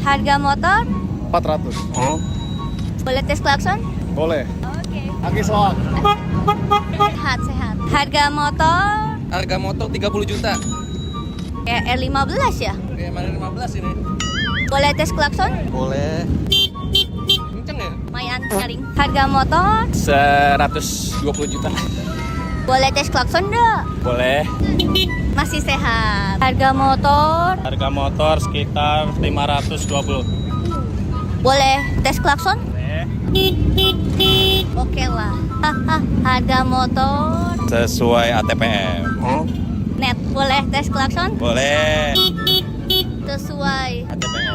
Harga motor? 400. Boleh tes klakson? Boleh. Oke. Kaki soak. Sehat. Harga motor? Harga motor 30 juta. Kayak R15 ya? Kayak mana 15 ini? Boleh tes klakson? Boleh. Kenceng ya? Lumayan garing. Harga motor? 120 juta. Boleh tes klakson enggak? Boleh. Masih sehat. Harga motor? Harga motor sekitar 520. Boleh tes klakson? Boleh. Oke lah. Harga motor? Sesuai ATPM. Net. Boleh tes klakson? Boleh. Sesuai ATPM.